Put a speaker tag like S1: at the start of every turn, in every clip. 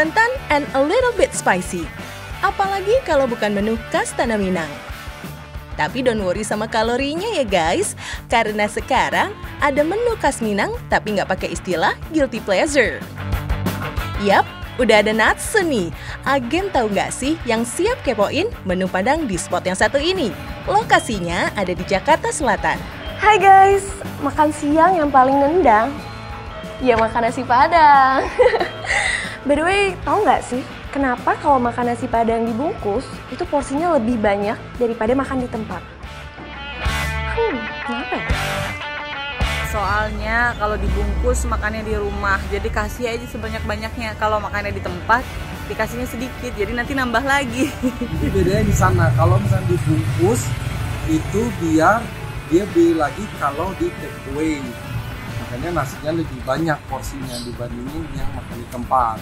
S1: santan and a little bit spicy. Apalagi kalau bukan menu khas Tanah Minang. Tapi don't worry sama kalorinya ya guys, karena sekarang ada menu khas Minang tapi nggak pakai istilah guilty pleasure. Yap, udah ada Natse nih. Agen tahu nggak sih yang siap kepoin menu Padang di spot yang satu ini? Lokasinya ada di Jakarta Selatan.
S2: Hai guys, makan siang yang paling nendang ya makan nasi Padang. By the way, tahu nggak sih kenapa kalau makan nasi Padang dibungkus itu porsinya lebih banyak daripada makan di tempat? Kenapa ya?
S3: Soalnya kalau dibungkus makannya di rumah, jadi kasih aja sebanyak-banyaknya. Kalau makannya di tempat, dikasihnya sedikit, jadi nanti nambah lagi.
S4: Jadi bedanya di sana, kalau misalnya dibungkus itu biar dia beli lagi kalau di take away. Makanya nasinya lebih banyak porsinya dibandingin yang makan di tempat.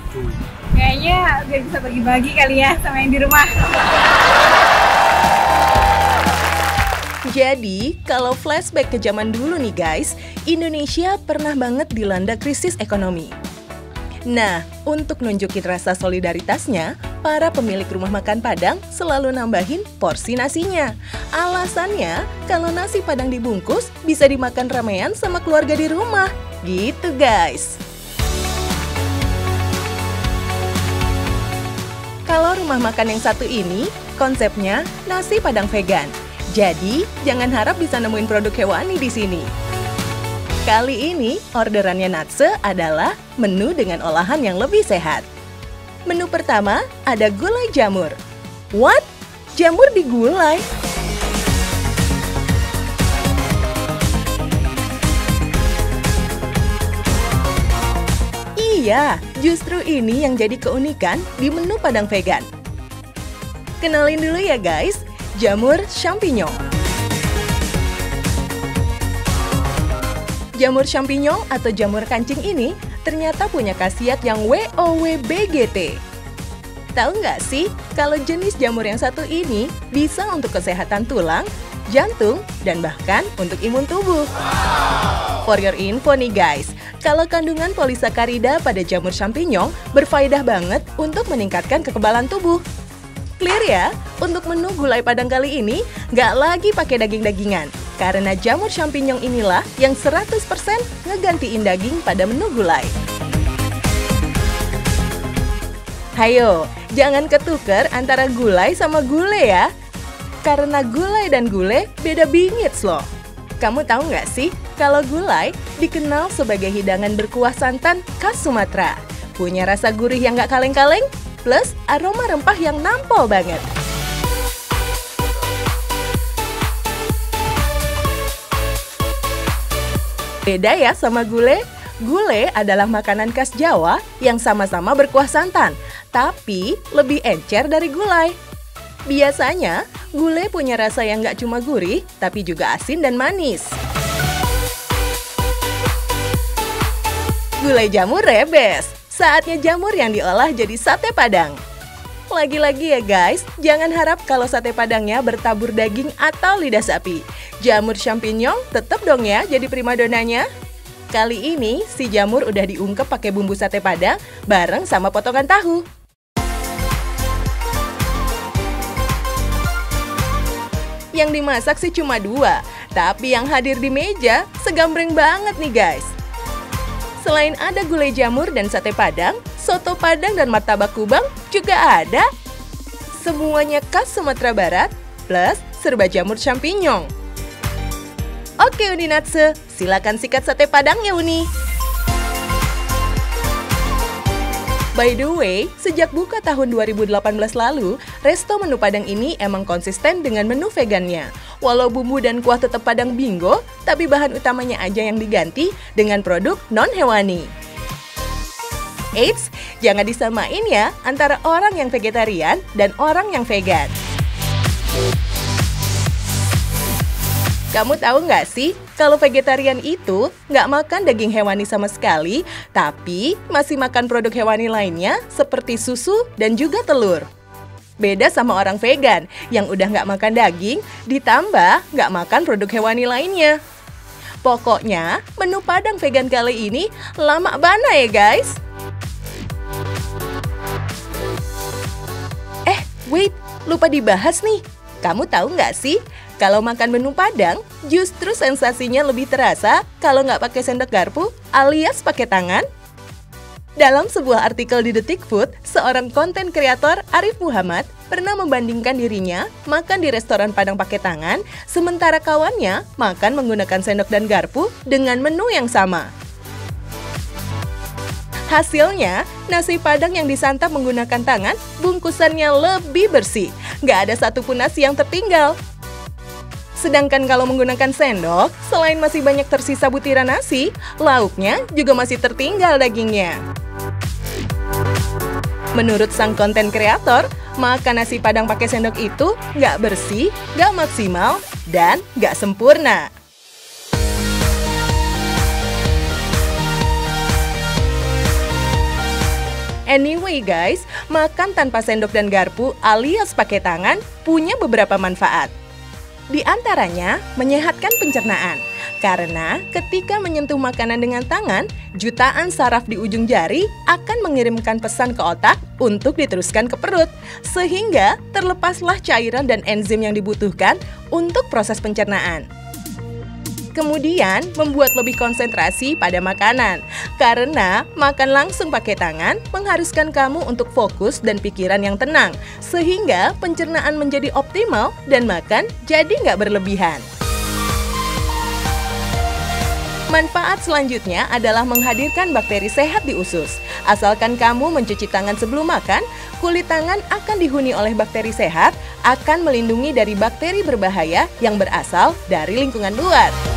S4: Tuh.
S5: Kayaknya biar bisa bagi-bagi kali ya sama yang di rumah.
S1: Jadi, kalau flashback ke zaman dulu nih guys, Indonesia pernah banget dilanda krisis ekonomi. Nah, untuk nunjukin rasa solidaritasnya, para pemilik rumah makan Padang selalu nambahin porsi nasinya. Alasannya, kalau nasi Padang dibungkus, bisa dimakan ramean sama keluarga di rumah. Gitu guys. Kalau rumah makan yang satu ini, konsepnya nasi Padang vegan. Jadi, jangan harap bisa nemuin produk hewani di sini. Kali ini, orderannya Natse adalah menu dengan olahan yang lebih sehat. Menu pertama, ada gulai jamur. What? Jamur digulai? Iya, justru ini yang jadi keunikan di menu Padang vegan. Kenalin dulu ya guys, jamur champignon. Jamur champignon atau jamur kancing ini ternyata punya khasiat yang WOWBGT. Tahu nggak sih kalau jenis jamur yang satu ini bisa untuk kesehatan tulang, jantung, dan bahkan untuk imun tubuh. For your info nih guys, kalau kandungan polisakarida pada jamur champignon berfaedah banget untuk meningkatkan kekebalan tubuh. Clear ya, untuk menu gulai Padang kali ini nggak lagi pakai daging-dagingan. Karena jamur champignon inilah yang 100% ngegantiin daging pada menu gulai. Hayo, jangan ketuker antara gulai sama gule ya. Karena gulai dan gule beda bingits loh. Kamu tahu nggak sih, kalau gulai dikenal sebagai hidangan berkuah santan khas Sumatera. Punya rasa gurih yang nggak kaleng-kaleng, plus aroma rempah yang nampol banget. Beda ya sama gule. Gule adalah makanan khas Jawa yang sama-sama berkuah santan, tapi lebih encer dari gulai. Biasanya, gule punya rasa yang nggak cuma gurih, tapi juga asin dan manis. Gulai jamur rebes. Saatnya jamur yang diolah jadi sate Padang. Lagi-lagi ya guys, jangan harap kalau sate Padangnya bertabur daging atau lidah sapi. Jamur champignon tetap dong ya jadi primadonanya. Kali ini si jamur udah diungkep pakai bumbu sate Padang bareng sama potongan tahu. Yang dimasak sih cuma 2, tapi yang hadir di meja segambreng banget nih guys. Selain ada gulai jamur dan sate Padang, soto Padang dan martabak Kubang juga ada. Semuanya khas Sumatera Barat, plus serba jamur champignon. Oke Uni Natse, silakan sikat sate Padang ya Uni. By the way, sejak buka tahun 2018 lalu, resto menu Padang ini emang konsisten dengan menu vegannya. Walau bumbu dan kuah tetap Padang bingo, tapi bahan utamanya aja yang diganti dengan produk non-hewani. Eits, jangan disamain ya antara orang yang vegetarian dan orang yang vegan. Kamu tahu nggak sih, kalau vegetarian itu nggak makan daging hewani sama sekali, tapi masih makan produk hewani lainnya seperti susu dan juga telur. Beda sama orang vegan yang udah nggak makan daging, ditambah nggak makan produk hewani lainnya. Pokoknya, menu Padang vegan kali ini lama bana ya guys. Wait, lupa dibahas nih. Kamu tahu nggak sih, kalau makan menu Padang, justru sensasinya lebih terasa kalau nggak pakai sendok garpu alias pakai tangan? Dalam sebuah artikel di Detik Food, seorang konten kreator Arif Muhammad pernah membandingkan dirinya makan di restoran Padang pakai tangan, sementara kawannya makan menggunakan sendok dan garpu dengan menu yang sama. Hasilnya, nasi Padang yang disantap menggunakan tangan, bungkusannya lebih bersih. Nggak ada satupun nasi yang tertinggal. Sedangkan kalau menggunakan sendok, selain masih banyak tersisa butiran nasi, lauknya juga masih tertinggal dagingnya. Menurut sang konten kreator, makan nasi Padang pakai sendok itu nggak bersih, nggak maksimal, dan nggak sempurna. Anyway guys, makan tanpa sendok dan garpu alias pakai tangan punya beberapa manfaat. Di antaranya, menyehatkan pencernaan. Karena ketika menyentuh makanan dengan tangan, jutaan saraf di ujung jari akan mengirimkan pesan ke otak untuk diteruskan ke perut. Sehingga terlepaslah cairan dan enzim yang dibutuhkan untuk proses pencernaan. Kemudian, membuat lebih konsentrasi pada makanan. Karena makan langsung pakai tangan mengharuskan kamu untuk fokus dan pikiran yang tenang. Sehingga pencernaan menjadi optimal dan makan jadi nggak berlebihan. Manfaat selanjutnya adalah menghadirkan bakteri sehat di usus. Asalkan kamu mencuci tangan sebelum makan, kulit tangan akan dihuni oleh bakteri sehat, akan melindungi dari bakteri berbahaya yang berasal dari lingkungan luar.